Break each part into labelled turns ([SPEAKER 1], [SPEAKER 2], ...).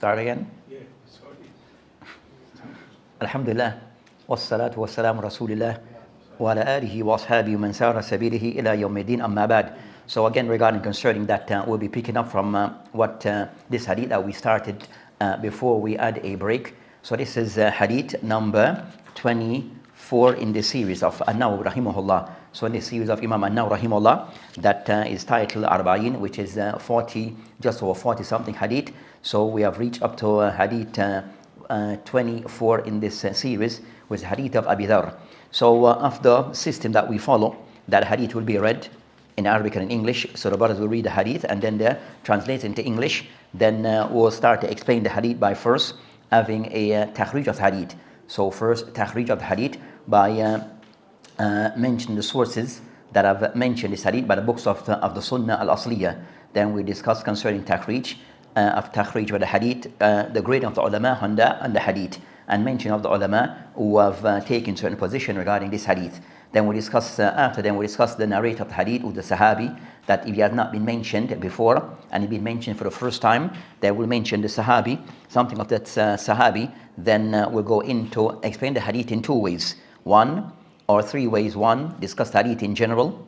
[SPEAKER 1] Start again.
[SPEAKER 2] Yeah, sorry.
[SPEAKER 1] Alhamdulillah. Wassalatu wassalamu rasulillah. Wa ala alihi wa ashabihi man sara sabilihi ila yawmiddin amma ba'd. So again, regarding concerning that, we'll be picking up from this hadith that we started before we had a break. So this is hadith number 24 in the series of Nawawi rahimahullah. So in the series of Imam Nawawi rahimahullah, that is titled Arba'in, which is 40, just over 40 something hadith. So we have reached up to hadith 24 in this series, which is hadith of Abi Dharr. So of the system that we follow, that hadith will be read in Arabic and in English. So the brothers will read the hadith and then they translate into English. Then we'll start to explain the hadith by first having a tahrij of hadith. So first tahrij of the hadith by mentioning the sources that have mentioned this hadith by the books of the Sunnah al-Asliyah. Then we discuss concerning tahrij of tahrij with the hadith, the grading of the ulama on the hadith, and mention of the ulama who have taken certain position regarding this hadith. Then we discuss after then we discuss the narrator of the hadith with the sahabi, that if he has not been mentioned before and he been mentioned for the first time, then we'll mention the sahabi, something of that sahabi. Then we'll go into explain the hadith in two ways, one or three ways. One, discuss the hadith in general,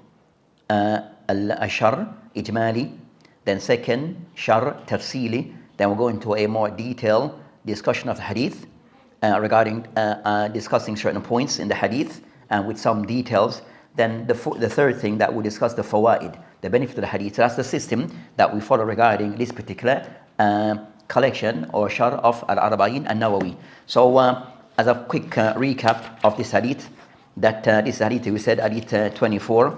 [SPEAKER 1] al-shar ijmali. Then second, shar tafsili. Then we'll go into a more detailed discussion of the hadith regarding discussing certain points in the hadith and with some details. Then the third thing that we discuss the fawaid, the benefit of the hadith. So that's the system that we follow regarding this particular collection or shar of Al-Arba'in and Nawawi. So as a quick recap of this hadith, that this hadith, we said hadith 24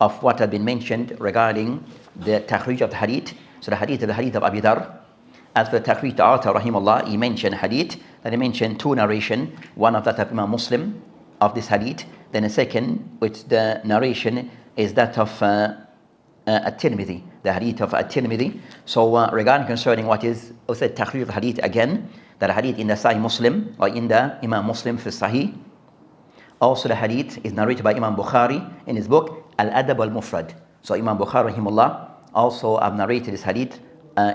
[SPEAKER 1] of what had been mentioned regarding the tahrij of the hadith. So the hadith of Abi Dharr. As for the tahrij, the author rahimahullah, he mentioned hadith, that he mentioned two narration, one of that of Imam Muslim of this hadith, then a second, which the narration is that of At-Tirmidhi, the hadith of At-Tirmidhi. So regarding concerning what is said tahrij of hadith, again, that hadith in the Sahih Muslim or in the Imam Muslim fi Sahih. Also the hadith is narrated by Imam Bukhari in his book Al-Adab al-Mufrad. So Imam Bukhari rahimahullah also have narrated this hadith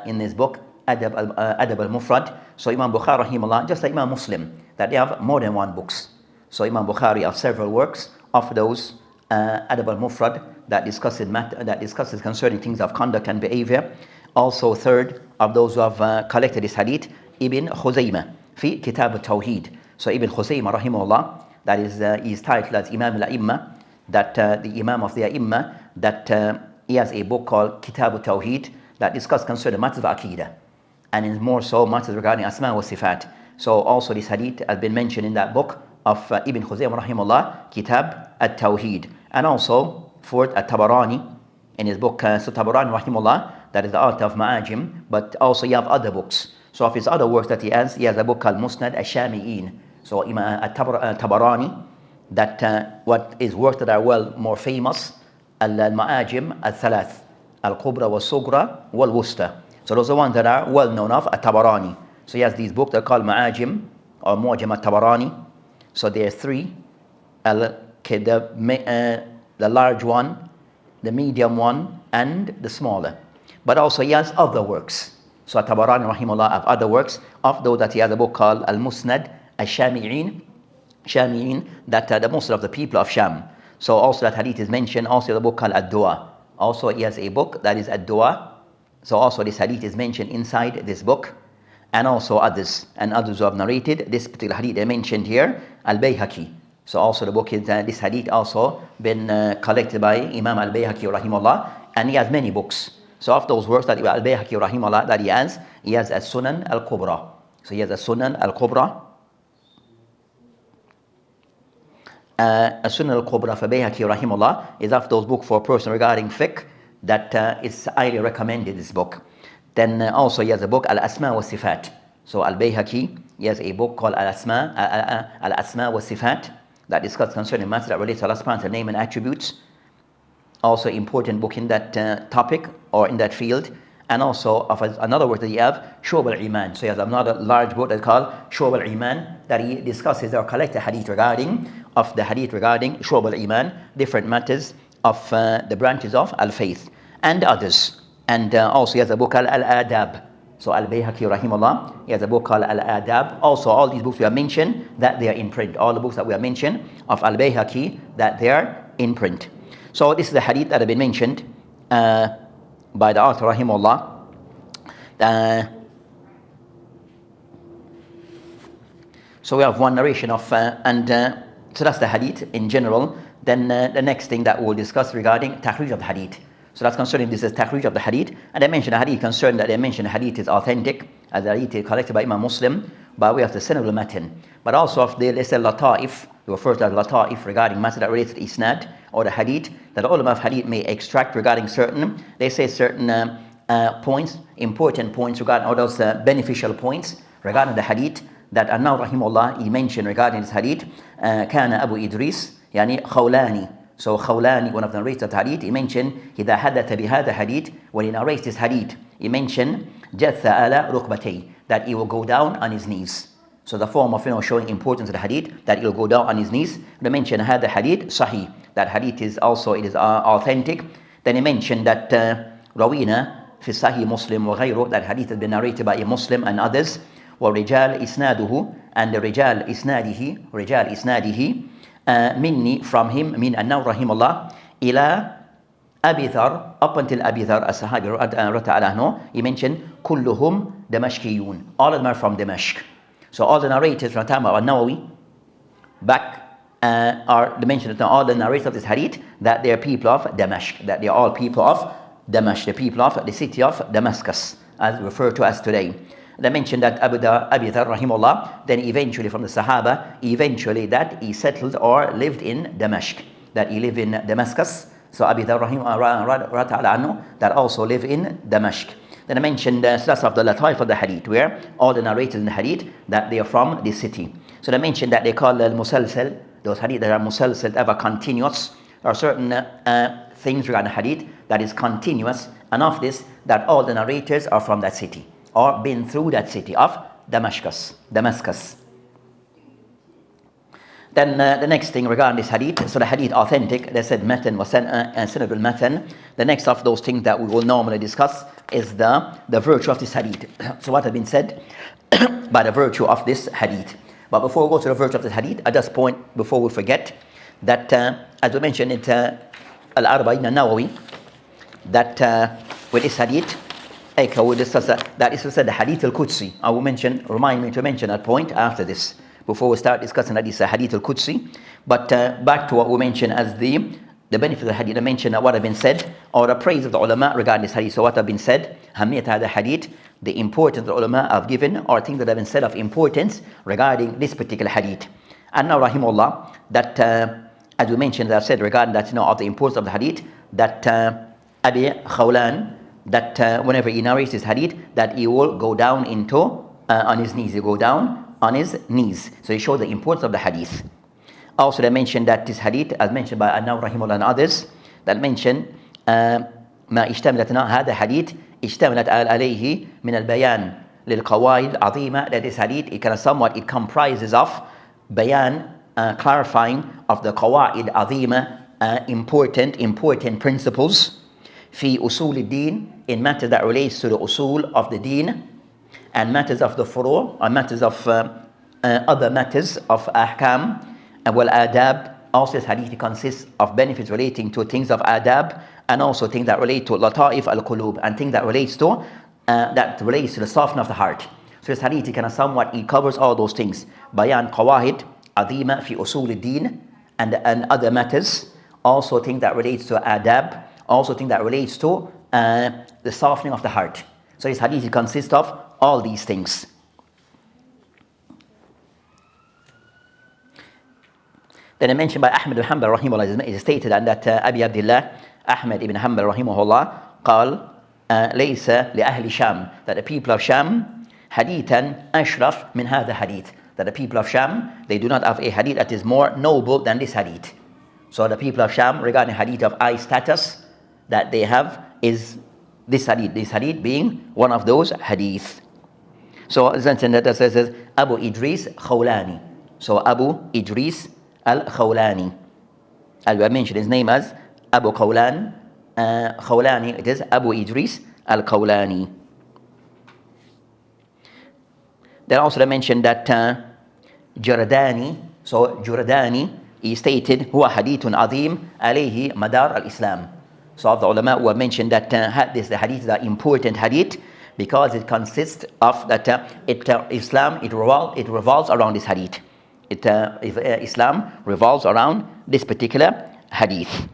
[SPEAKER 1] in his book Adab al-Mufrad. So Imam Bukhari rahimahullah, just like Imam Muslim, that they have more than one books. So Imam Bukhari have several works of those Adab al-Mufrad that discusses concerning things of conduct and behavior. Also third of those who have collected this hadith, Ibn Khuzaymah fi Kitab al-Tawheed. So Ibn Khuzaymah rahimahullah, that is titled as Imam al-A'imma, that the Imam of the A'imma, that he has a book called Kitab al-Tawheed that discusses concerning matters of Aqidah, and in more so matters regarding Asma wa Sifat. So also this hadith has been mentioned in that book of Ibn Khuzaymah rahimahullah, Kitab al-Tawheed. And also fourth, At-Tabarani in his book, so Tabarani rahimahullah, that is the author of Ma'ajim, but also you have other books. So of his other works that he has a book called Musnad al-Shami'in. So Imam Tabarani, that what is works that are well more famous, al-Ma'ajim al-Thalath, al-Kubra wal-Sugra wal-Wusta. So those are ones that are well known of Tabarani. So he has these books that are called Ma'ajim or Mu'jam al-Tabarani. So there are three, the large one, the medium one, and the smaller. But also he has other works. So Tabarani rahimahullah have other works. Of those that he has a book called Al-Musnad al-Shami'in, that the most of the people of Sham. So also that hadith is mentioned. Also the book called Ad-Dua. Also he has a book that is Ad-Dua. So also this hadith is mentioned inside this book. And also others who have narrated this particular hadith they mentioned here, Al-Bayhaqi. So also the book is this hadith also been collected by Imam Al-Bayhaqi rahimahullah, and he has many books. So of those works that Al-Bayhaqi rahimahullah that he has As-Sunan al-Kubra. So he has As-Sunan al-Kubra. As-Sunan al-Kubra for Bayhaqi rahimahullah is of those books for a person regarding fiqh that is highly recommended, this book. Then also he has a book Al-Asma wa Sifat. So Al-Bayhaqi, he has a book called Al-Asma wa Sifat that discusses concerning matters that relate to Allah's subhanahu wa ta'ala name and attributes. Also important book in that topic or in that field. And also of another work that he have, Shu'ab al-Iman. So he has another large book that's called Shu'ab al-Iman that he discusses or collects the hadith regarding Shu'ab al-Iman, different matters of the branches of al-faith and others. And also he has a book called Al-Adab. So Al-Bayhaqi rahimahullah, he has a book called Al-Adab. Also, all these books we have mentioned, that they are in print. All the books that we have mentioned of Al-Bayhaqi, that they are in print. So this is the hadith that have been mentioned by the author rahimahullah. So we have one narration of, so that's the hadith in general. Then the next thing that we'll discuss regarding takhrij of the hadith. So that's concerning this is takhrij of the hadith. And I mentioned the hadith concerned that they mentioned the hadith is authentic, as the hadith is collected by Imam Muslim, by way of the sanad al-matan. But also of the, let's say, lata'if, we refer to as lata'if regarding matter that relates to isnad or the hadith, that ulama of hadith may extract regarding certain, they say certain points, important points regarding, or those beneficial points regarding the hadith, that An-Nawawi rahimahullah, he mentioned regarding this hadith, كان أبو إدريس يعني خولاني. So Khawlani, one of the narrators of the hadith, he mentioned إذا حدث بهذا hadith, when he narrates this hadith, he mentioned جث على ركبتيه, that he will go down on his knees. So the form of showing importance of the hadith, that he will go down on his knees. They mentioned هذا hadith sahih, that hadith is also, it is authentic. Then he mentioned that rawina في صحيح مسلم وغيره, that hadith has been narrated by a Muslim and others. ورجال إسناده, and the رجال إسناده مني, from him, min An-Nawawi rahimahullah, إلى أبي ذر, up until Abi Dharr as-Sahabi وتعالى عنه, he mentioned كلهم دمشقيون, all of them are from Damascus. So all the narrators from the time of Nawawi back are mentioned, all the narrators of this hadith, that they are people of Damascus, that they are all people of Damascus, the people of the city of Damascus, as referred to as today. They mentioned that Abi Dharr rahimahullah, then eventually from the Sahaba, eventually that he settled or lived in Damascus, that he lived in Damascus. So Abi Dharr rahimahullah, that also live in Damascus. Then I mentioned the that's of the lataif of the hadith, where all the narrators in the hadith, that they are from this city. So they mentioned that they call al-musalsal, those hadith that are musalsal, ever continuous. There are certain things regarding hadith that is continuous, and of this, that all the narrators are from that city, or been through that city of Damascus. Then the next thing regarding this hadith, so the hadith authentic, they said matan wa sanad al-matan. The next of those things that we will normally discuss is the virtue of this hadith. So what has been said by the virtue of this hadith. But before we go to the virtue of this hadith, at this point, before we forget, that as we mentioned in Al-Arba'in Nawawi, that with this hadith, we discuss that is said the hadith al-Qudsi. I will remind me to mention that point after this, before we start discussing hadith al-Qudsi. But back to what we mentioned as the benefit of the hadith. I mentioned what have been said, or the praise of the ulama regarding this hadith. So what have been said, hamiyat hadha hadith, the importance the ulama have given, or things that have been said of importance regarding this particular hadith. And now rahimahullah, that as we mentioned, as I said regarding that, of the importance of the hadith, that Abi Khawlan, that whenever he narrates this hadith, that he will go down into on his knees. He will go down on his knees. So he showed the importance of the hadith. Also, they mentioned that this hadith, as mentioned by An-Nawawi rahimahullah and others, that mentioned ما اشتملت هذا حديث اشتملت عليه من البيان للقواعد العظيمة, that this hadith, it comprises of bayan, clarifying of the qawaid azima, important principles, في أصول الدين, in matters that relates to the usul of the deen, and matters of the furu', or matters of other matters of ahkam, and well adab. Also this hadith consists of benefits relating to things of adab, and also things that relate to lata'if al-qulub, and things that relates to the softening of the heart. So this hadith it covers all those things. Bayan qawahid azima fi usul al-din, and other matters. Also things that relates to adab, also things that relates to the softening of the heart. So this hadith consists of all these things. Then I mentioned by Ahmad ibn Hanbal rahimahullah, it is stated that Abi Abdullah Ahmad ibn Hanbal rahimahullah قال ليس لأهل شام, that the people of Sham hadithan ashraf min hadha hadith, that the people of Sham, they do not have a hadith that is more noble than this hadith. So the people of Sham, regarding hadith of high status that they have, is this hadith being one of those hadith. So as I said, that says Abu Idris Khawlani. So Abu Idris al-Khawlani, as we have mentioned his name as Abu Khawlani, it is Abu Idris al-Khawlani. Then also they mentioned that Juradani, so Juradani, he stated, هو حديث عظيم عليه مدار الإسلام. So of the ulama who have mentioned that this the hadith is an important hadith because it consists of that Islam, it revolves around this hadith. Islam revolves around this particular hadith.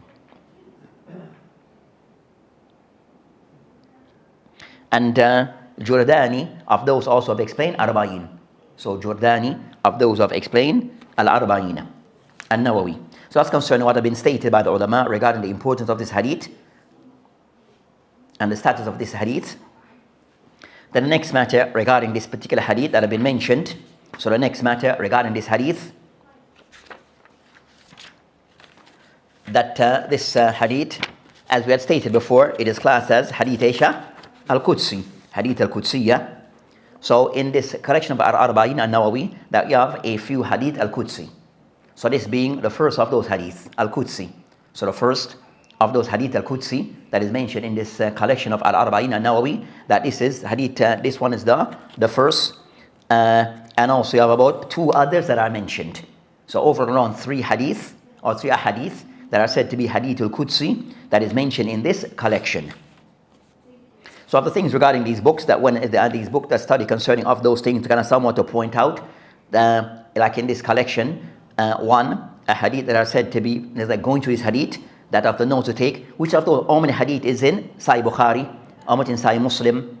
[SPEAKER 1] And Jordani, of those also have explained Arba'in. So Jordani, of those who have explained Al-Arba'in and Nawawi. So that's concerning what have been stated by the ulama regarding the importance of this hadith and the status of this hadith. The next matter regarding this particular hadith that have been mentioned. So the next matter regarding this hadith, that this hadith, as we had stated before, it is classed as Hadith Aisha Al-Qudsi, Hadith Al-Qudsiyya. So in this collection of Al-Arba'in and Nawawi, that we have a few Hadith Al-Qudsi. So this being the first of those Hadith Al-Qudsi. So the first of those Hadith Al-Qudsi that is mentioned in this collection of Al-Arba'in and Nawawi, that this is Hadith, this one is the first. And also you have about two others that are mentioned. So over around three Hadith or three Ahadith that are said to be Hadith Al-Qudsi that is mentioned in this collection. So of the things regarding these books, that when these books that study concerning of those things, kind of somewhat to point out, like in this collection, a hadith that are said to be, like going to this hadith, that of the notes to take, which of those, how many hadith is in Sahih Bukhari, how much in Sahih Muslim,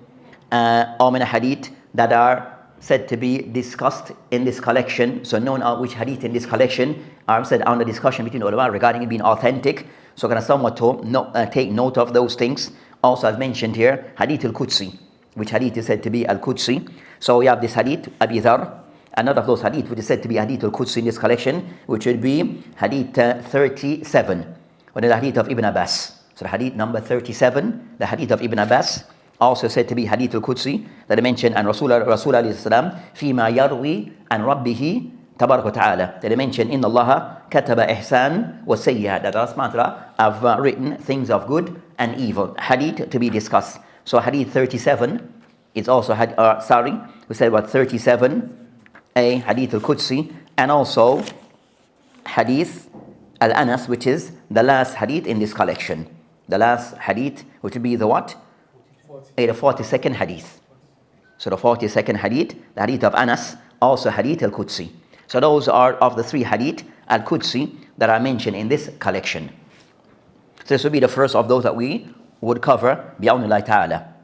[SPEAKER 1] how many hadith that are said to be discussed in this collection, so known which hadith in this collection are said under discussion between ulama regarding it being authentic. So kind of somewhat to take note of those things. Also as mentioned here, Hadith Al-Qudsi, which hadith is said to be Al-Qudsi. So we have this hadith, Abi Dharr, another of those hadith which is said to be Hadith Al-Qudsi in this collection, which would be Hadith 37, or the hadith of Ibn Abbas. So the hadith number 37, the hadith of Ibn Abbas, also said to be Hadith Al-Qudsi, that I mentioned, and Rasul alayhi salam, فيما يروي عن ربه تبارك وتعالى, that I mentioned, in Allah كتب إحسان وسيئة, that Allah subhanahu wa ta'ala have written things of good and evil. Hadith to be discussed. So Hadith 37 is also, we said about 37, a Hadith Al-Qudsi, and also Hadith Al-Anas, which is the last Hadith in this collection. The last Hadith, which would be the what? The 42nd Hadith. So the 42nd Hadith, the Hadith of Anas, also Hadith Al-Qudsi. So those are of the three Hadith Al-Qudsi that are mentioned in this collection. So this will be the first of those that we would cover, bi'awnillahi ta'ala.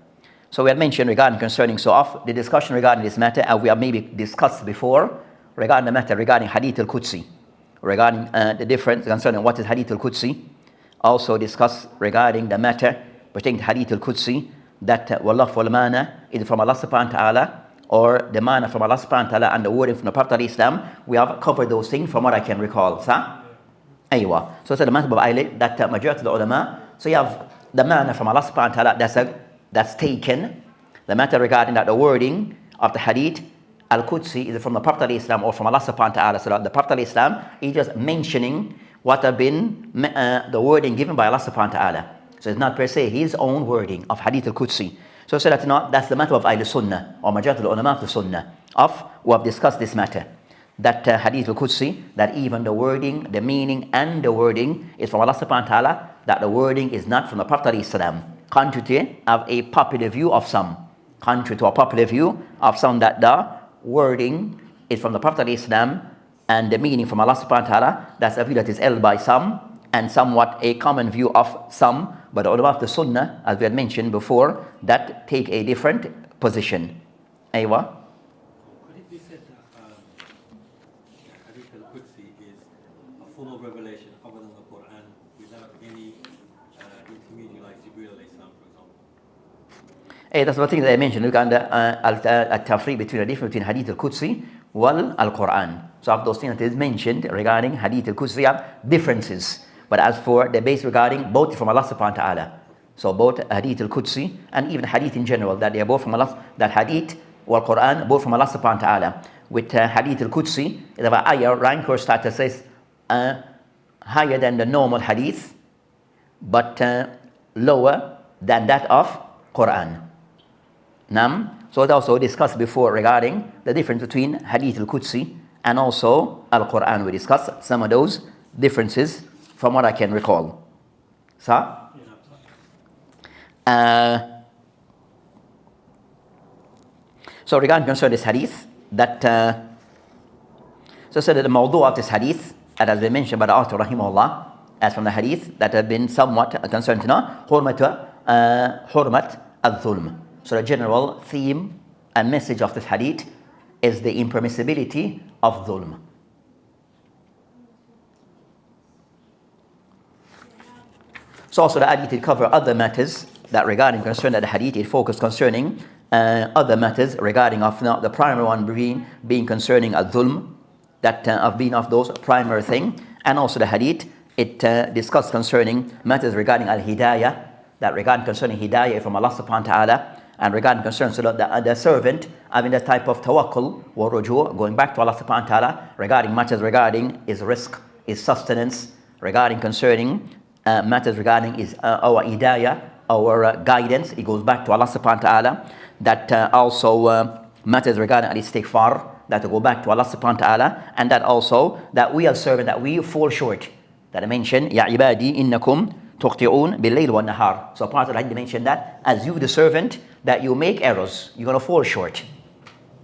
[SPEAKER 1] So we had mentioned regarding concerning, so of the discussion regarding this matter, and we have maybe discussed before regarding the matter regarding Hadith Al-Qudsi, regarding the difference concerning what is Hadith Al-Qudsi. Also discuss regarding the matter pertaining to Hadith Al-Qudsi, that wallah wal mana is from Allah subhanahu wa ta'ala, or the mana from Allah subhanahu wa ta'ala, and the wording from the Prophet of Islam. We have covered those things from what I can recall. Aywa. So it's the matter of that majority of the ulama. So you have the mana from Allah subhanahu wa ta'ala that's taken. The matter regarding that the wording of the hadith Al-Qudsi is from the Prophet of Islam or from Allah subhanahu wa ta'ala. So the Prophet of Islam is just mentioning what have been the wording given by Allah subhanahu wa ta'ala. So it's not per se his own wording of Hadith Al-Qudsi. So that's the matter of Ahl Sunnah, or majority of the ulama of the Sunnah, who have discussed this matter. That Hadith Al-Qudsi, that even the wording, the meaning and the wording is from Allah subhanahu wa ta'ala, that the wording is not from the Prophet of Islam. Contrary to a popular view of some. Contrary to a popular view of some, that the wording is from the Prophet of Islam and the meaning from Allah subhanahu wa ta'ala, that's a view that is held by some and somewhat a common view of some. But the ulama of the Sunnah, as we had mentioned before, that take a different position. Aywa?
[SPEAKER 2] Could it be said that Hadith Al-Qudsi is a form of revelation other than the Quran, without any intermediary like Jibreel alayhi salam, for example?
[SPEAKER 1] That's one thing that I mentioned regarding the tafriq between the difference between Hadith Al-Qudsi wal Al-Quran. So of those things that is mentioned regarding Hadith Al-Qudsi are differences. But as for the base regarding both from Allah subhanahu wa ta'ala, so both Hadith Al-Qudsi and even Hadith in general, that they are both from Allah, that Hadith or Quran, both from Allah subhanahu wa ta'ala. With Hadith Al-Qudsi, it have a higher rank or status, says higher than the normal Hadith, but lower than that of Quran. So it also discussed before regarding the difference between Hadith al-Qudsi and also Al-Quran. We discussed some of those differences from what I can recall. So, so regarding concern this hadith, that so said that the mawdu' of this hadith, that has been mentioned by the author rahimahullah, as from the hadith that have been somewhat concerned to know, hurmat al-zulm. So the general theme and message of this hadith is the impermissibility of zulm. So also the hadith will cover other matters that regarding concern that the hadith it focused concerning other matters regarding of the primary one being concerning al-zulm, that of being of those primary thing, and also the hadith it discussed concerning matters regarding al-hidayah, that regarding concerning hidayah from Allah subhanahu wa ta'ala, and regarding concern so that the servant having the type of tawakkul or ruju', going back to Allah subhanahu wa ta'ala regarding matters regarding his risk, his sustenance, regarding concerning matters regarding his our hidayah, our guidance, it goes back to Allah subhanahu wa ta'ala. That also matters regarding al-istighfar, that to go back to Allah subhanahu wa ta'ala, and that also that we are serving, that we fall short. That I mentioned, Ya ibadi innakum tuqti'un bil-layl wa nahar. So part of the hadith mentioned that as you the servant, that you make errors, you're going to fall short.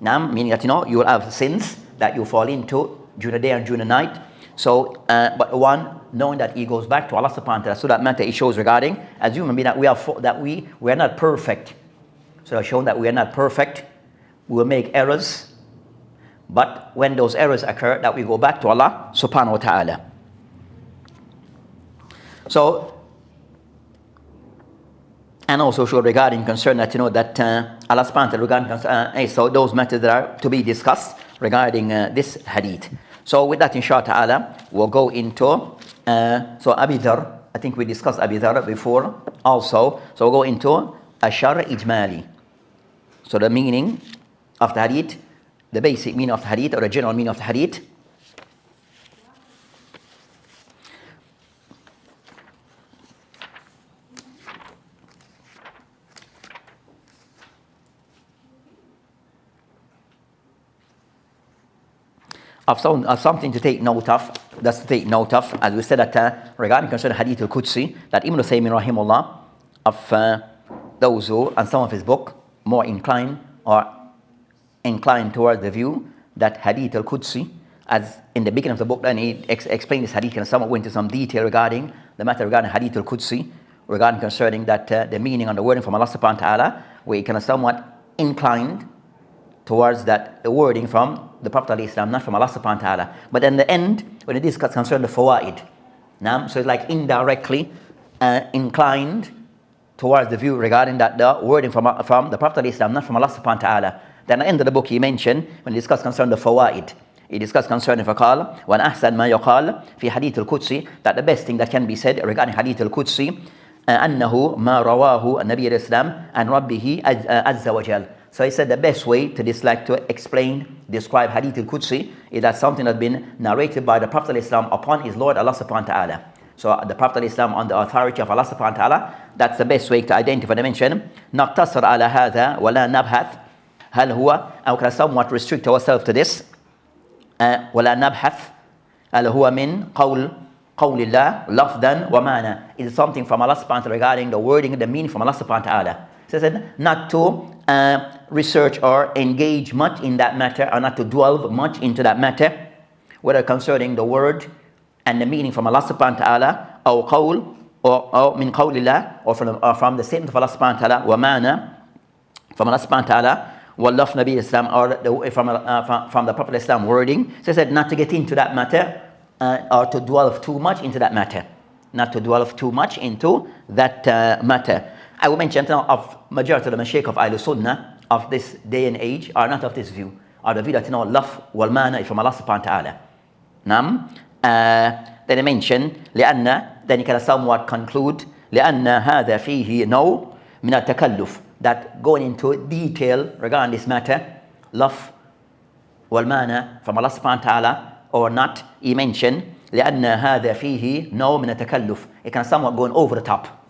[SPEAKER 1] Now, meaning that you will have sins that you fall into during the day and during the night. So, but one knowing that he goes back to Allah subhanahu wa ta'ala. So that matter it shows regarding, as you remember, that we are not perfect. So it's shown that we are not perfect. We will make errors. But when those errors occur, that we go back to Allah subhanahu wa ta'ala. So, and also show regarding concern that that Allah subhanahu wa ta'ala regarding so those matters that are to be discussed regarding this hadith. So with that, inshallah ta'ala, we'll go into so Abi Dharr. I think we discussed Abi Dharr before also. So we'll go into Ashar Ijmali. So the meaning of the hadith, the basic meaning of the hadith, or the general meaning of the hadith. Of something to take note of, that's to take note of, as we said that regarding concerning Hadith al-Qudsi, that Ibn Taymiyyah rahimahullah, of those who, and some of his book, more inclined towards the view that Hadith al-Qudsi, as in the beginning of the book, then he explained this hadith and somewhat went into some detail regarding the matter regarding Hadith al-Qudsi, regarding concerning that the meaning and the wording from Allah subhanahu wa ta'ala, where he kind of somewhat inclined towards that the wording from the Prophet ﷺ, not from Allah subhanahu wa ta'ala. But in the end, when it is concerned the fawaid, so it's like indirectly inclined towards the view regarding that the wording from the Prophet ﷺ, not from Allah subhanahu wa ta'ala. Then at the end of the book he mentioned, when he discussed concerning the fawaid, he discussed concerning فقال وأن أحسن ما يقال في حديث القدسي, that the best thing that can be said regarding Hadith al-Qudsi أنه ما رواه النبي الإسلام عن ربه عز وجل. So he said the best way to describe Hadith al-Qudsi is that something that has been narrated by the Prophet ﷺ upon his Lord Allah subhanahu wa ta'ala. So the Prophet ﷺ on the authority of Allah subhanahu wa ta'ala, that's the best way to identify the mention. نقتصر على هذا ولا نبحث هل هو, أو can somewhat restrict ourselves to this. ولا نبحث هل هو من قول الله لفظا ومعنى. Is something from Allah subhanahu wa ta'ala regarding the wording and the meaning from Allah subhanahu wa ta'ala. So he said not to research or engage much in that matter, or not to dwell much into that matter, whether concerning the word and the meaning from Allah subhanahu wa ta'ala, or qawl, or min qawlillah, or from the statement of Allah subhanahu wa ta'ala, wa ma'na, from Allah subhanahu wa ta'ala, wa laf Nabi Islam, or from the Prophet Islam wording. So he said not to get into that matter, or to dwell too much into that matter. Not to dwell too much into that matter. I will mention now of majority of the Mashaykh of Ahl Sunnah of this day and age are not of this view, are the view that laf wal mana from Allah subhanahu wa ta'ala. Then he mentioned لأن, then he can somewhat conclude لأن هذا فيه نوع من التكلف, that going into detail regarding this matter, laf wal mana from Allah subhanahu wa ta'ala or not, he mentioned لأن هذا فيه نوع من التكلف, it can somewhat going over the top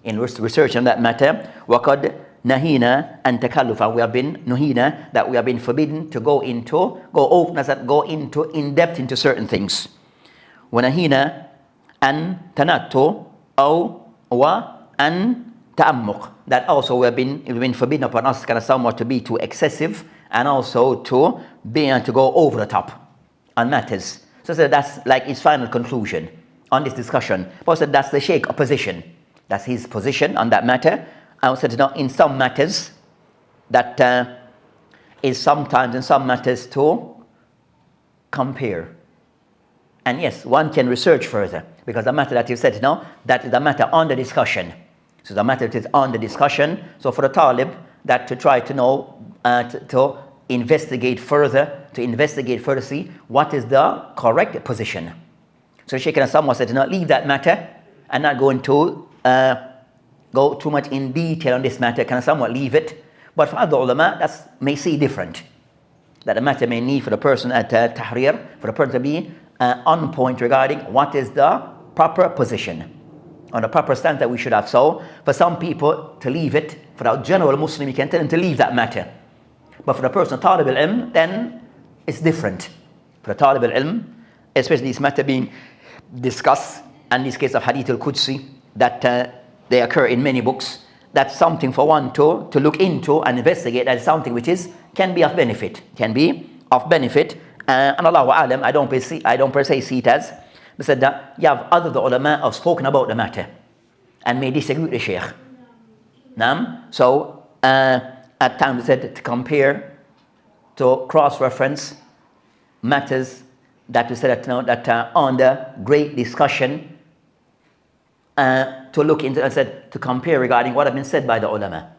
[SPEAKER 1] in research on that matter. وقد nahina and takallufa. We have been nuhina, that we have been forbidden to go into in depth into certain things. ونهينا أن تنتو أو وأن تأمق. That also we've been forbidden upon us kind of somewhat to be too excessive and also to go over the top on matters. So that's like his final conclusion on this discussion. Also, that's the Shaykh opposition. That's his position on that matter. I said, in some matters that is sometimes in some matters to compare. And yes, one can research further because the matter that you said, that is the matter on the discussion. So the matter is on the discussion. So for the talib, that to try to know, to investigate further, see what is the correct position. So Shaykh someone said, leave that matter and not go into go too much in detail on this matter. Can somewhat leave it. But for other ulama, that may see different. That the matter may need for the person at tahrir, for the person to be on point regarding what is the proper position, on the proper stance that we should have. So for some people to leave it, for the general Muslim, you can tell them to leave that matter. But for the person talib al-ilm, then it's different. For the talib al-ilm, especially this matter being discussed, and this case of Hadith al-Qudsi, that they occur in many books, that's something for one to look into and investigate. That's something which can be of benefit. And Allahu Alam, I don't per se see it as. They said that you have other the ulama have spoken about the matter and may disagree with the Shaykh. So at times they said to compare, to cross-reference matters that we said that are under great discussion, to look into and said to compare regarding what have been said by the ulama.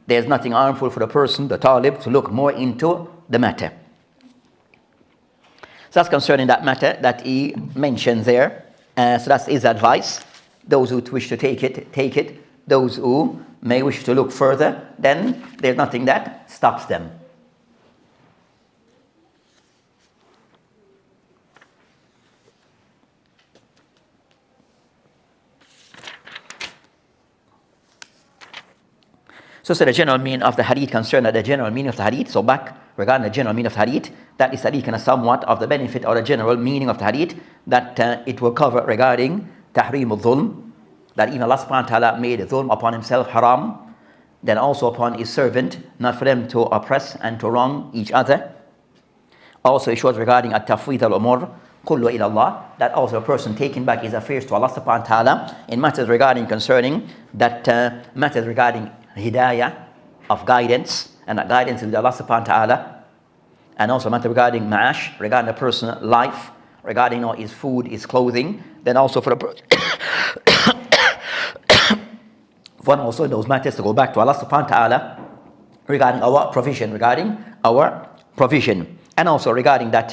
[SPEAKER 1] There's nothing harmful for the person, the talib, to look more into the matter. So that's concerning that matter that he mentions there. So that's his advice. Those who wish to take it. Those who may wish to look further, then there's nothing that stops them. So the general meaning of the hadith concerning the general meaning of the hadith. So back regarding the general meaning of the hadith, that is hadith kind of somewhat of the benefit or the general meaning of the hadith that it will cover regarding تحريم الظلم, that even Allah subhanahu wa ta'ala made dhulm upon himself haram, then also upon his servant, not for them to oppress and to wrong each other. Also it shows regarding at-tafwid al-umur kullu ila Allah, that also a person taking back his affairs to Allah subhanahu wa ta'ala in matters regarding concerning that matters regarding hidayah of guidance, and that guidance is with Allah subhanahu wa ta'ala, and also matter regarding ma'ash, regarding the person's life, regarding his food, his clothing, then also for the person one also in those matters to go back to Allah subhanahu wa ta'ala regarding our provision, and also regarding that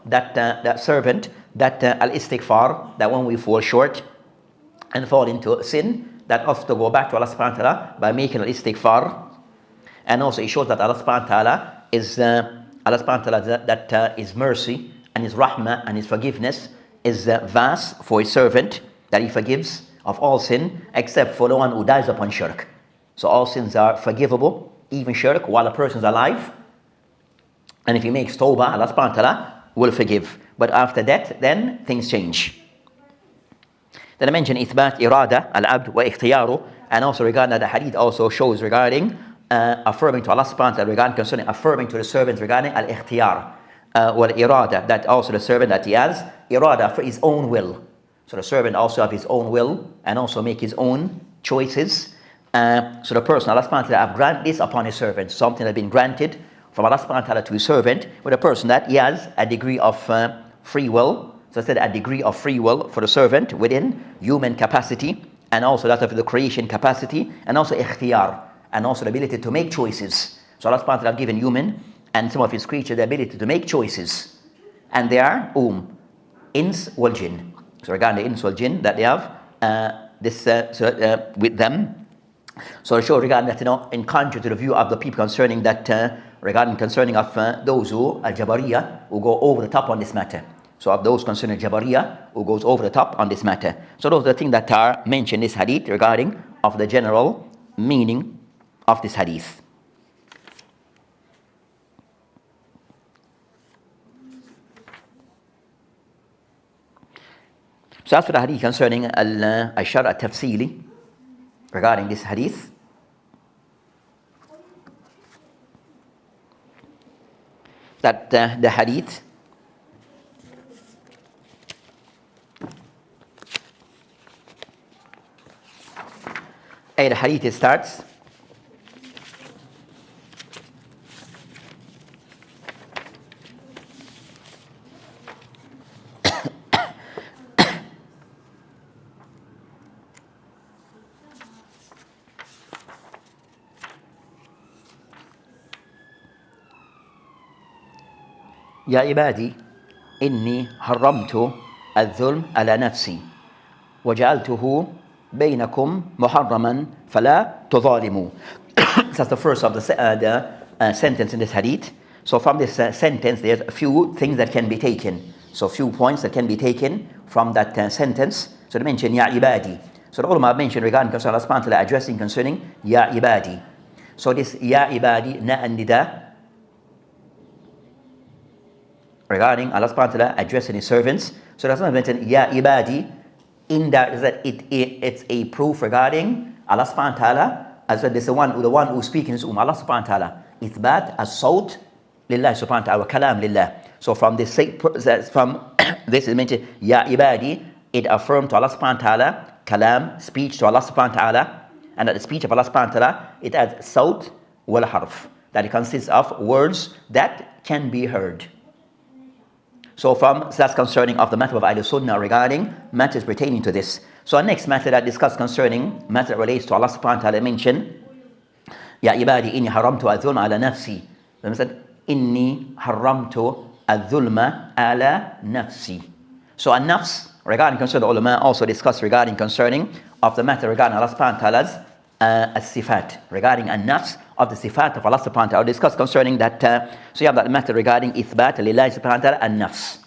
[SPEAKER 1] that servant, that al-istighfar, that when we fall short and fall into sin, that us to go back to Allah subhanahu wa ta'ala by making al-istighfar. And also it shows that Allah subhanahu wa ta'ala is that his mercy and his rahmah and his forgiveness is vast for his servant, that he forgives of all sin except for the one who dies upon shirk. So all sins are forgivable, even shirk, while a person is alive. And if he makes tawbah, Allah subhanahu wa ta'ala will forgive. But after that, then things change. Then I mentioned ithbat irada al-abd wa ikhtiyaru, and also regarding that the hadith also shows regarding affirming to Allah subhanahu wa ta'ala regarding concerning affirming to the servant regarding al-ikhtiyar wal irada, that also the servant that he has irada for his own will. So the servant also have his own will and also make his own choices. So the person, Allah subhanahu wa ta'ala have granted this upon his servant, something that has been granted from Allah subhanahu wa ta'ala to his servant, with a person that he has a degree of free will. So I said a degree of free will for the servant within human capacity, and also that of the creation capacity, and also ikhtiyar, and also the ability to make choices. So Allah subhanahu wa ta'ala have given human and some of his creatures the ability to make choices. And they are ins wal jinn. So regarding the ins wal jinn, that they have with them. So to show regarding that, in contrary to the view of the people concerning that, concerning of those who al-Jabariyah, who go over the top on this matter. So of those concerning Jabariyah, who goes over the top on this matter. So those are the things that are mentioned in this hadith regarding of the general meaning of this hadith. So as for the hadith concerning al-shar' al-tafsili, regarding this hadith, that the hadith the hadith starts يا عبادي إني حرمت الظلم على نفسي وجعلته بينكم محرما فلا تظالموا. That's the first of the sentence in this hadith. So from this sentence, there's a few things that can be taken. So few points that can be taken from that sentence. So they mention Ya Ibadi. So the ulama mentioned regarding Allah subhanahu wa ta'ala addressing concerning Ya Ibadi. So this Ya Ibadi na and nida regarding Allah subhanahu wa ta'ala addressing his servants. So that's not mentioned Ya Ibadi. In that is that it's a proof regarding Allah subhanahu wa ta'ala, as well as the one who's speaking is Allah subhanahu wa ta'ala. Ithbat as-sawt lillah subhanahu wa ta'ala, kalam lillah. So from this is mentioned Ya Ibadi, it affirmed to Allah subhanahu wa ta'ala, kalam, speech to Allah subhanahu wa ta'ala, and that the speech of Allah subhanahu wa ta'ala, it has sawt wal harf, that it consists of words that can be heard. So that's concerning of the matter of Ahlul Sunnah regarding matters pertaining to this. So our next matter that discussed concerning matter that relates to Allah subhanahu wa ta'ala mentioned, Ya ibadi inni haramtu al-dhulma ala nafsi. Then said, inni haramtu al-dhulma ala nafsi. So an-nafs, regarding concerning the ulama, also discussed regarding concerning of the matter regarding Allah subhanahu wa ta'ala's as-sifat, regarding an-nafs of the sifat of Allah subhanahu wa ta'ala. Discuss concerning that, so you have that matter regarding ithbat lillahi subhanahu wa ta'ala an-nafs.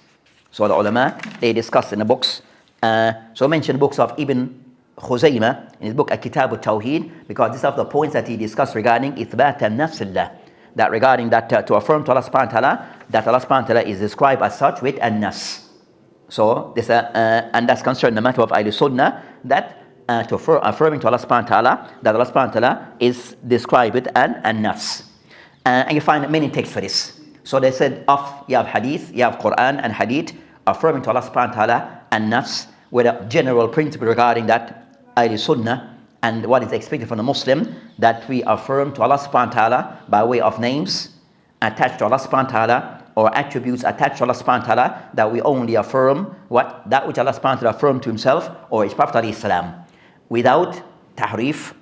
[SPEAKER 1] So the ulama, they discussed in the books, so mentioned books of Ibn Khuzaymah in his book Kitab al-Tawheed, because this is of the points that he discussed regarding ithbat an-nafs lillah, that regarding that to affirm to Allah subhanahu wa ta'ala that Allah subhanahu wa ta'ala is described as such with an-nafs. So this and that's concerning the matter of Ahlul Sunnah, that affirming to Allah subhanahu wa ta'ala that Allah subhanahu wa ta'ala is described with an-nafs. And you find many texts for this. So they said you have hadith, you have Quran and hadith affirming to Allah subhanahu wa ta'ala an-nafs with a general principle regarding that Ahlul Sunnah and what is expected from the Muslim, that we affirm to Allah subhanahu wa ta'ala by way of names attached to Allah subhanahu wa ta'ala or attributes attached to Allah subhanahu wa ta'ala, that we only affirm that which Allah subhanahu wa ta'ala affirmed to himself or his Prophet alayhi salam, without tahrif.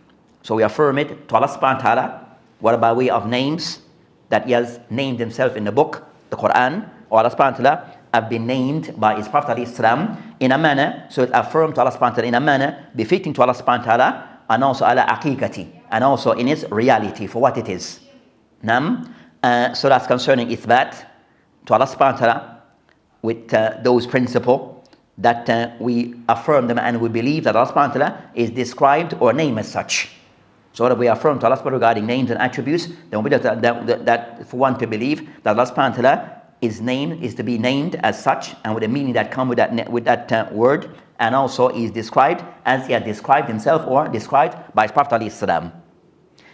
[SPEAKER 1] So we affirm it to Allah subhanahu wa ta'ala, whether by way of names that he has named himself in the book, the Quran, or Allah subhanahu wa ta'ala have been named by his Prophet alayhi salam in a manner, so it's affirmed to Allah subhanahu wa ta'ala in a manner befitting to Allah subhanahu wa ta'ala, and also ala aqiqati, and also in its reality for what it is. So that's concerning ithbat to Allah subhanahu wa ta'ala with those principles that we affirm them and we believe that Allah subhanahu wa ta'ala is described or named as such. So that we affirm to Allah subhanahu wa ta'ala regarding names and attributes, then we that for one to believe that Allah subhanahu wa ta'ala is to be named as such, and with the meaning that comes with that word, and also is described as he had described himself or described by his Prophet alayhi salam.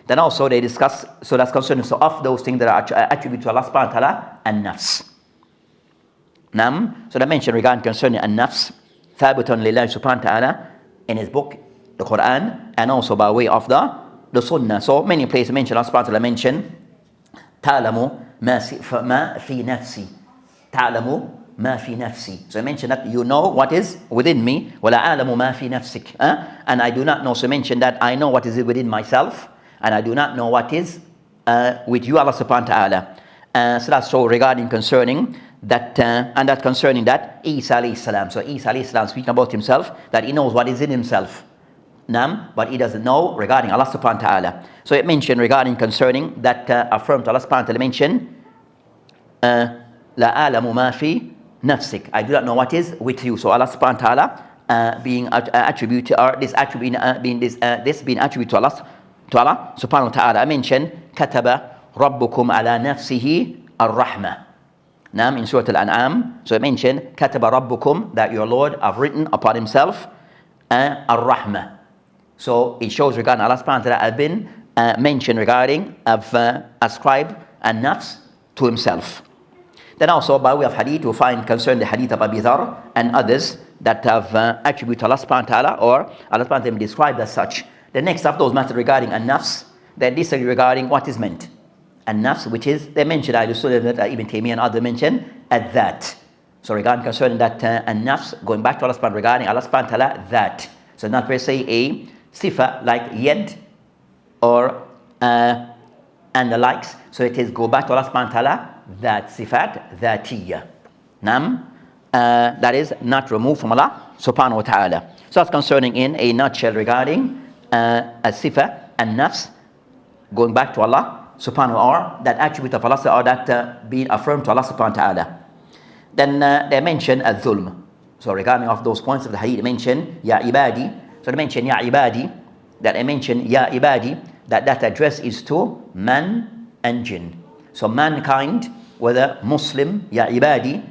[SPEAKER 1] Then also they discuss, so that's concerning of those things that are attributed to Allah subhanahu wa ta'ala and nafs. So they mentioned regarding concerning an-nafs, thabitun lillahi subhanahu wa ta'ala in his book, the Quran, and also by way of the Sunnah. So many places mention, Allah subhanahu wa ta'ala mention, ta'lamu ma fi nafsi. Ta'lamu ma fi nafsi. So I mentioned that you know what is within me. Wa la a'lamu ma fi nafsik. And I do not know. So mention that I know what is within myself, and I do not know what is with you, Allah subhanahu wa ta'ala. So that's so regarding concerning that, and that concerning that Isa alayhi salam. So Isa alayhi salam speaking about himself, that he knows what is in himself. But he doesn't know regarding Allah subhanahu wa ta'ala. So it mentioned regarding concerning that affirmed to Allah subhanahu wa ta'ala mention, La a'lamu ma fi nafsik. I do not know what is with you. So Allah subhanahu wa ta'ala being attributed, or this attribute being attributed to Allah to Allah subhanahu wa ta'ala. I mentioned كتب ربكم على نفسه الرحمة. Now in Surah Al-An'am, so it mentioned كتب ربكم, that your Lord have written upon himself الرحمة. So it shows regarding Allah subhanahu wa ta'ala have been mentioned regarding of ascribed a nafs to himself. Then also by way of hadith we find concerning the hadith of Abi Dharr and others that have attributed to Allah subhanahu wa ta'ala, or Allah subhanahu wa ta'ala described as such. The next of those matters regarding an-nafs, they disagree regarding what is meant. An-nafs, which is, they mentioned, I just saw that Ibn Taymiyyah and others mentioned that. So regarding concerning that an-nafs, going back to Allah subhanahu wa ta'ala, regarding Allah subhanahu wa ta'ala, that. So not per se a sifa like yad or and the likes. So it is go back to Allah subhanahu wa ta'ala, that sifat, dhatiyya. Nam, that is not removed from Allah subhanahu wa ta'ala. So that's concerning in a nutshell regarding a sifa and nafs, going back to Allah subhanahu wa ta'ala, that attribute of Allah, or that being affirmed to Allah subhanahu wa ta'ala. Then they mention al-zulm. So regarding of those points of the hadith, they mention ya ibadi. So they mention ya ibadi, that they mention ya ibadi, that address is to man and jinn. So mankind, whether Muslim, ya ibadi,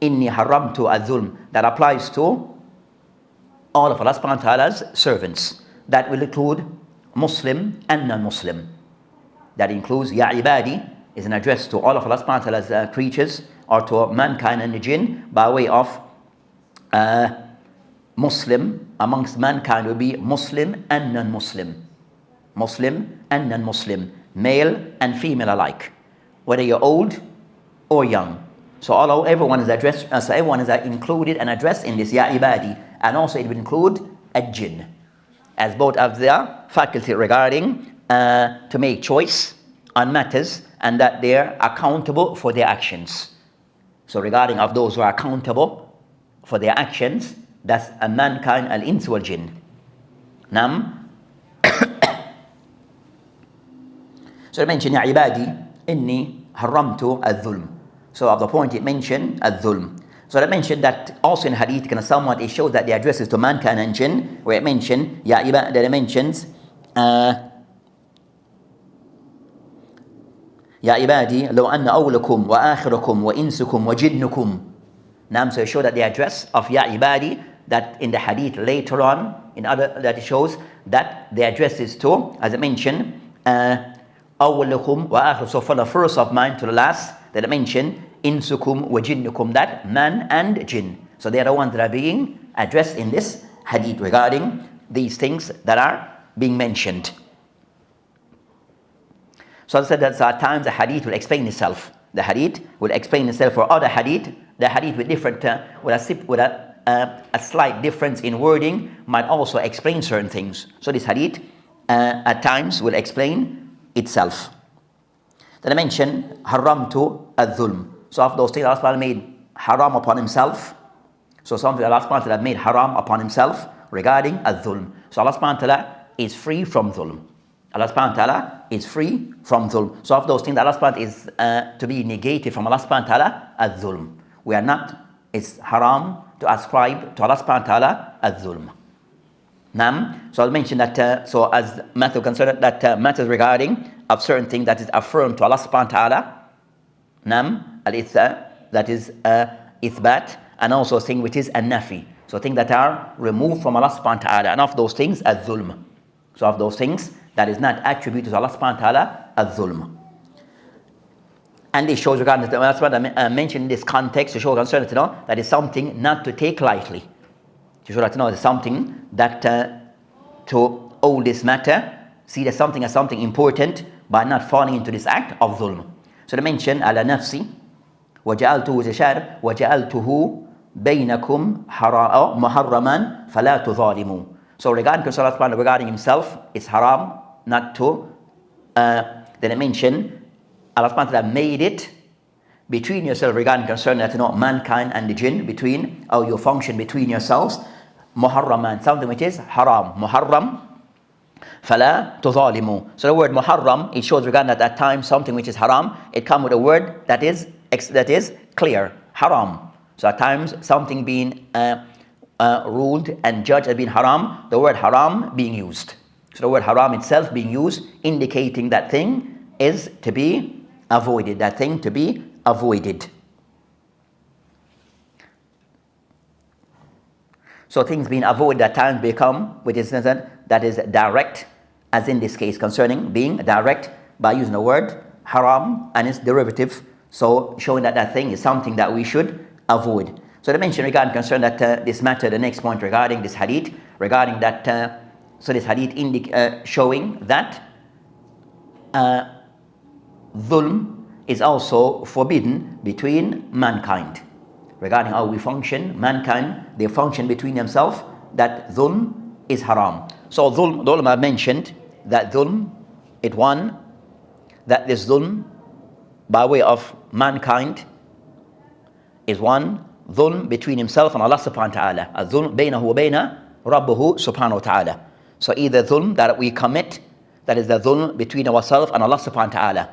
[SPEAKER 1] inni haramtu al-zulm, that applies to all of Allah subhanahu wa ta'ala's servants. That will include Muslim and non-Muslim. That includes ya ibadi, is an address to all of Allah subhanahu wa ta'ala's creatures, or to mankind and the jinn, by way of Muslim. Amongst mankind will be Muslim and non-Muslim. Muslim and non-Muslim, male and female alike, whether you're old or young. So everyone is addressed, so everyone is included and addressed in this ya ibadi, and also it will include a jinn, as both of their faculty regarding to make choice on matters, and that they are accountable for their actions. So regarding of those who are accountable for their actions, that's a mankind, al-ins wal jinn. Nam. So it mentioned ya ibadi inni haramtu al-dhulm. So of the point it mentioned al-dhulm. So it mentioned that also in hadith kind of somewhat it shows that the address is to mankind and jinn, where it mentioned ya ibadi, that it mentions Ya ibadi, law anna awlakum wa akhirakum wa insukum wa jinnukum. Now, so it shows that the address of Ya ibadi, that in the hadith later on, in other, that it shows that the address is to, as I mentioned, awlakum wa akhirakum. So from the first of mine to the last, that I mentioned, insukum wa jinnukum, that man and jinn. So they are the ones that are being addressed in this hadith regarding these things that are being mentioned. So I said that at times the hadith will explain itself. The hadith will explain itself. For other hadith, the hadith with different, with a slight difference in wording might also explain certain things. So this hadith at times will explain itself. Then I mentioned haramtu al-dhulm. So of those things Allah subhanahu wa ta'ala made haram upon himself. So something Allah subhanahu wa ta'ala made haram upon himself regarding al-dhulm. So Allah subhanahu wa ta'ala is free from dhulm. Allah subhanahu wa ta'ala is free from dhulm. So of those things that Allah subhanahu wa ta'ala is to be negated from Allah subhanahu wa ta'ala, al-dhulm. We are not, it's haram to ascribe to Allah subhanahu wa ta'ala al-dhulm. Nam. So I'll mention that, so as matter concerned, that matters regarding of certain things that is affirmed to Allah subhanahu wa ta'ala. Nam, al-itha, that is ithbat, and also thing which is an-nafi. So things that are removed from Allah subhanahu wa ta'ala. And of those things, al-dhulm. So of those things, that is not attributed to Allah subhanahu wa ta'ala, al-dhulm. And this shows regarding that's what I mentioned in this context to show concern to know that is something not to take lightly. To show that to know it's something that to hold this matter, see that something as something important by not falling into this act of dhulm. So they mention ala nafsi وجعلته تشار وجعلته بينكم محرما فلا تظالموا. So regarding himself, it's haram not to. Then I mention Allah subhanahu wa ta'ala made it between yourself regarding concern that mankind and the jinn, between, or you function between yourselves, muharraman, something which is haram, muharram, fala tuzalimu. So the word muharram, it shows regarding that at times something which is haram, it comes with a word that is clear, haram. So at times something being ruled and judged as being haram, the word haram being used. So the word haram itself being used, indicating that thing is to be avoided. That thing to be avoided. So things being avoided at times become, which is that is direct, as in this case concerning being direct by using the word haram and its derivative. So showing that that thing is something that we should avoid. So they mentioned regarding concern that this matter, the next point regarding this hadith, regarding that, so this hadith showing that dhulm is also forbidden between mankind. Regarding how we function, mankind, they function between themselves, that dhulm is haram. So dhulm, the ulama mentioned that dhulm, that this dhulm by way of mankind is one, dhulm between himself and Allah subhanahu wa ta'ala. Dhulm baynahu wa bayna rabbuhu subhanahu wa ta'ala. So either dhulm that we commit, that is the dhulm between ourselves and Allah subhanahu wa ta'ala.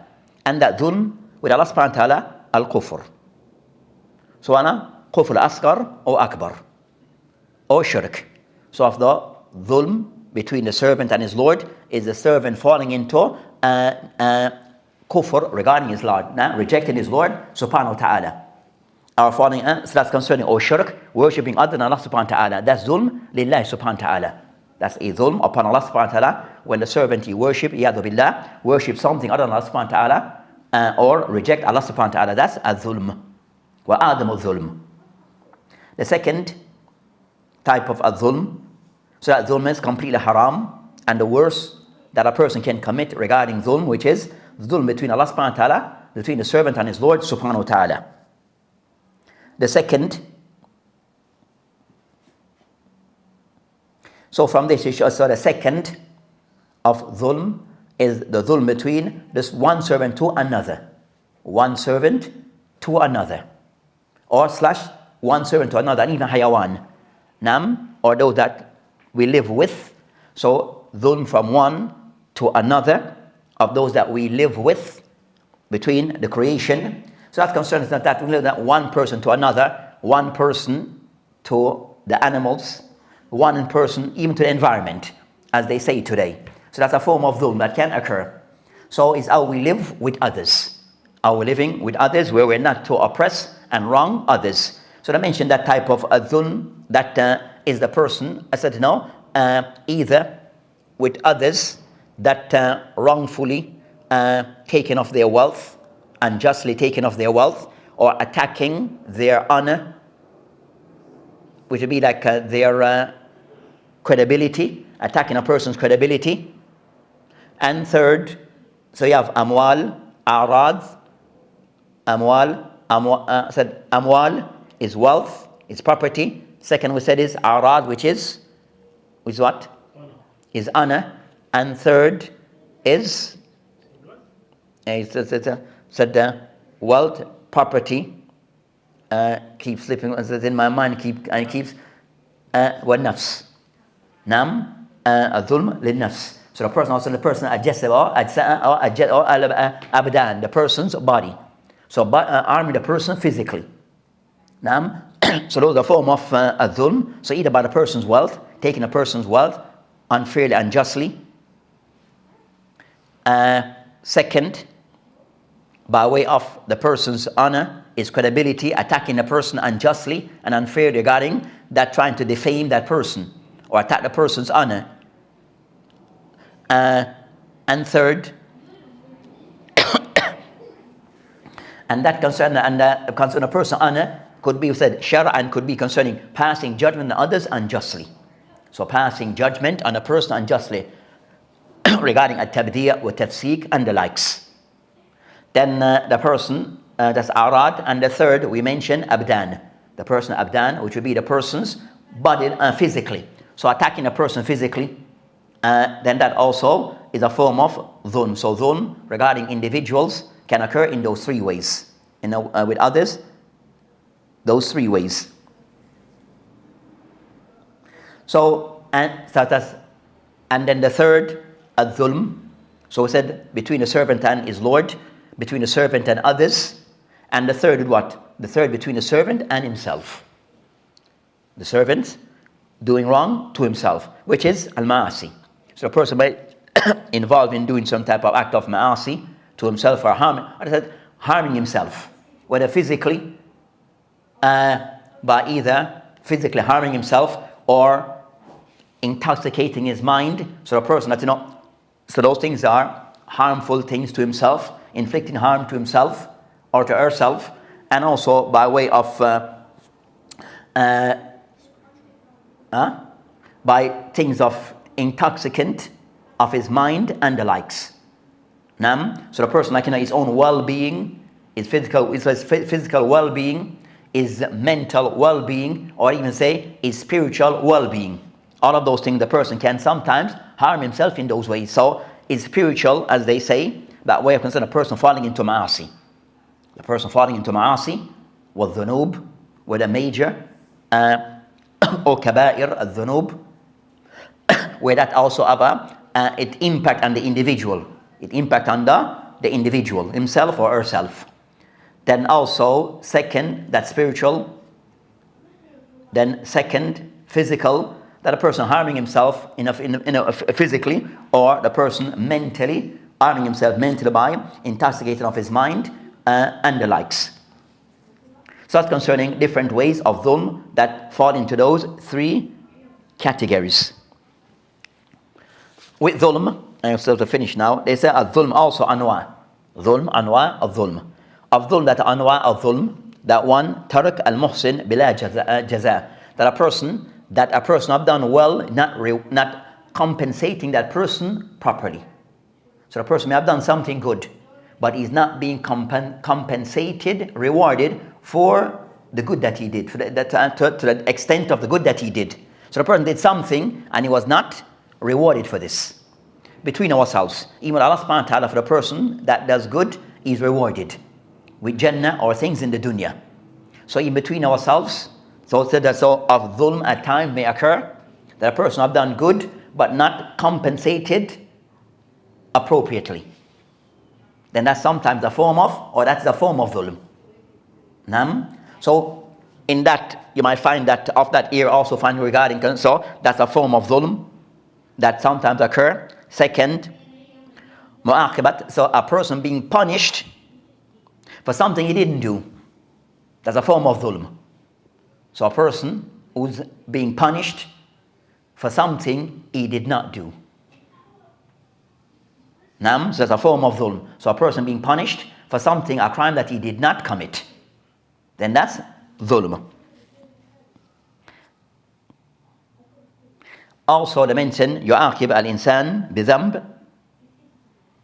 [SPEAKER 1] And that dhulm with Allah subhanahu wa ta'ala, al-kufr. So ana kufr asghar or akbar or shirk. So of the dhulm between the servant and his Lord is the servant falling into kufr regarding his Lord, rejecting his Lord subhanahu wa ta'ala. Or falling, so that's concerning or shirk, worshipping other than Allah subhanahu wa ta'ala. That's dhulm lillahi subhanahu wa ta'ala. That's a dhulm upon Allah subhanahu wa ta'ala when the servant he worship, yadu billah, worship something other than Allah subhanahu wa ta'ala or reject Allah subhanahu wa ta'ala. That's a dhulm. Wa adamu dhulm. The second type of dhulm, so that dhulm is completely haram, and the worst that a person can commit regarding dhulm, which is dhulm between Allah subhanahu wa ta'ala, between the servant and his Lord subhanahu wa ta'ala. The second, so from this issue, so the second of dhulm is the dhulm between this one servant to another. One servant to another. Or / one servant to another, and even hayawan. Or those that we live with. So dhulm from one to another, of those that we live with, between the creation. So that concerns that we live that one person to another, one person to the animals, one person even to the environment, as they say today. So that's a form of dhulm that can occur. So it's how we live with others. How we're living with others, where we're not to oppress and wrong others. So I mentioned that type of dhulm, that is the person, I said no, either with others that wrongfully taken off their wealth, unjustly taken off their wealth, or attacking their honor, which would be like their credibility, attacking a person's credibility. And third, so you have amwal, arad, said amwal is wealth, is property. Second we said is arad, which is what? Honor. Is honor. And third is said wealth, property. Keep slipping in my mind. Keeps nafs. Nam dhulm lil nafs. So the person also adjust or abdan, the person's body. So arming the person physically. So those are a form of dhulm. So either by the person's wealth, taking a person's wealth unfairly, unjustly. Second, by way of the person's honor, his credibility, attacking the person unjustly and unfairly regarding that, trying to defame that person or attack the person's honor. And third, and that concern a person's honor could be said shara, and could be concerning passing judgment on others unjustly. So passing judgment on a person unjustly regarding at-tabdi' wa tafsiq and the likes. Then the person, that's arad, and the third we mentioned abdan, the person abdan, which would be the person's body physically. So attacking a person physically, then that also is a form of dhulm. So dhulm regarding individuals can occur in those three ways. With others, those three ways. So and then the third, dhulm. So we said between the servant and his Lord, between the servant and others, and the third what? The third between the servant and himself. The servant doing wrong to himself, which is al-ma'asi. So a person might involved in doing some type of act of ma'asi to himself or harming himself, whether physically, by either physically harming himself or intoxicating his mind. So a person that, so those things are harmful things to himself, inflicting harm to himself or to herself, and also by way of by things of intoxicant of his mind and the likes. So the person, his own well-being, his physical well-being, his mental well-being, or even say his spiritual well-being. All of those things, the person can sometimes harm himself in those ways. So it's spiritual, as they say, that way of concern, a person falling into ma'asi. The person falling into ma'asi, والذنوب, whether major or kaba'ir al-dhunub, where that also have it impact on the individual. It impact on the individual, himself or herself. Then also, second, that's spiritual. Then second, physical, that a person harming himself physically, or the person mentally harming himself mentally by intoxicating of his mind and the likes. So that's concerning different ways of dhulm that fall into those three categories. With dhulm, and so to finish now, they say al-dhulm also anwa. Dhulm, anwa, al-dhulm. Of dhulm, that anwa al-dhulm, that one, tarak al-muhsin bila jaza. That a person have done well, not compensating that person properly. So the person may have done something good, but he's not being compensated, rewarded for the good that he did, to the extent of the good that he did. So the person did something and he was not rewarded for this. Between ourselves, even Allah subhanahu wa ta'ala, for the person that does good, is rewarded with Jannah or things in the dunya. So in between ourselves, so of dhulm at times may occur, that a person have done good but not compensated appropriately. Then that's sometimes the form of dhulm. So in that you might find that of that ear also find regarding, so that's a form of dhulm that sometimes occur. Second, mu'aqibat, so a person being punished for something he didn't do. That's a form of dhulm. So a person who's being punished for something he did not do. So that's a form of dhulm. So a person being punished for something, a crime that he did not commit. Then that's dhulm. Also they mention yu'aqib al-insan bidhanb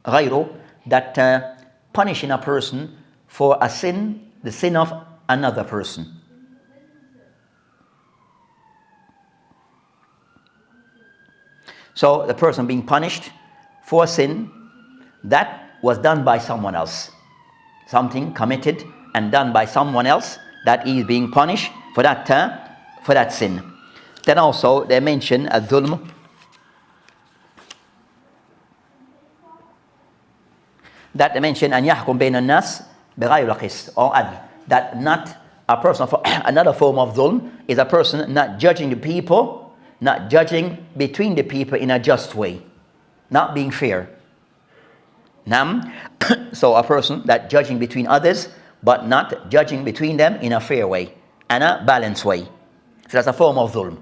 [SPEAKER 1] ghayru, that punishing a person for a sin, the sin of another person. So the person being punished for a sin that was done by someone else. Something committed and done by someone else, that is being punished for that sin. Then also they mention al-dhulm, that they mention an yahkum bayna an-nas bighayri qist, or adl, that not a person for another form of dhulm is a person not judging the people, not judging between the people in a just way, not being fair. So a person that judging between others but not judging between them in a fair way and a balanced way. So that's a form of dhulm.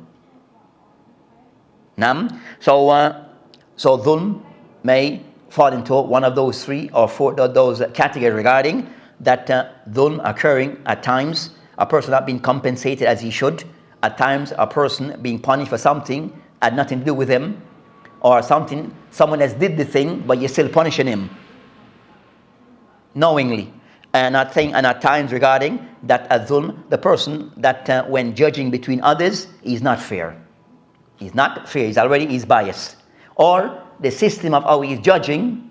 [SPEAKER 1] So dhulm may fall into one of those three or four those categories regarding that dhulm occurring at times, a person not being compensated as he should, at times a person being punished for something had nothing to do with him, or someone else did the thing but you're still punishing him knowingly. And at times regarding that dhulm, the person that when judging between others is not fair. He's not fair, he's biased. Or the system of how he's judging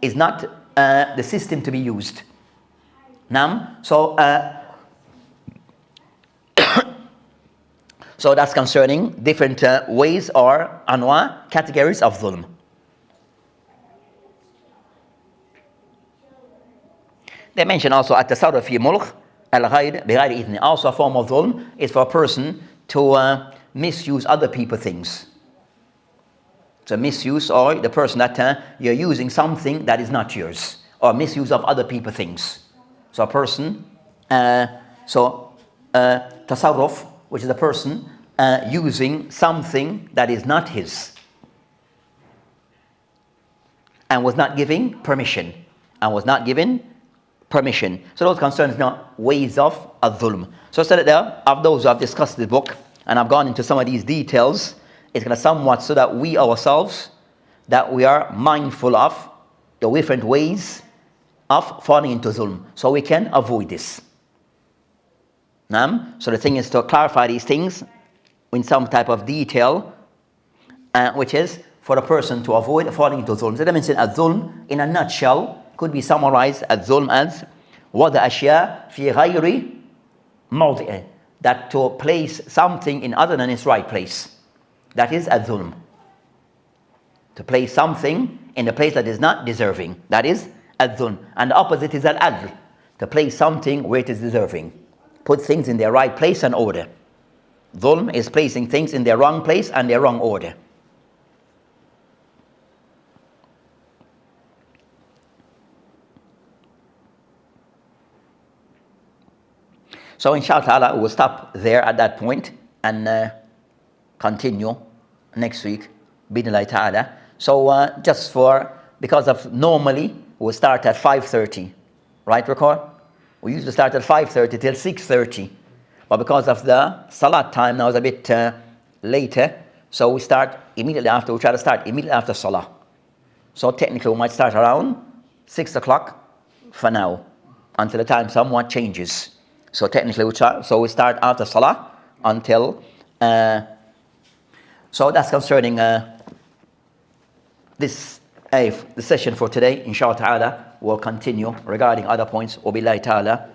[SPEAKER 1] is not the system to be used. So that's concerning different ways or anwa, categories of dhulm. They mention also at-tasarruf fi mulk al-ghayr bighayri idhni. Also a form of dhulm is for a person to misuse other people's things. So misuse, or the person that you're using something that is not yours, or misuse of other people's things. So a person, tasarruf, which is a person using something that is not his, and was not giving permission, So those concerns now ways of al-dhulm. So I said there, of those who have discussed the book, and I've gone into some of these details, it's going to somewhat so that we ourselves, that we are mindful of the different ways of falling into dhulm, so we can avoid this. So the thing is to clarify these things in some type of detail, which is for a person to avoid falling into dhulm. So I mentioned al-dhulm in a nutshell could be summarized al-dhulm as وَضَعَ أَشْيَاءَ فِي غَيْرِ مَوْضِعِهِ, that to place something in other than its right place. That is al-dhulm. To place something in a place that is not deserving. That is al-dhulm. And the opposite is al-adl. To place something where it is deserving. Put things in their right place and order. Dhulm is placing things in their wrong place and their wrong order. So inshallah we'll stop there at that point and continue next week, bidnillahi ta'ala. So because normally we'll start at 5:30, right, record? We usually start at 5:30 till 6:30, but because of the salat time now is a bit later, so we start immediately after. We try to start immediately after salah. So technically we might start around 6 o'clock for now, until the time somewhat changes. So technically we start after salah until. So that's concerning the session for today. Inshallah ta'ala we'll continue regarding other points. Wabillahi ta'ala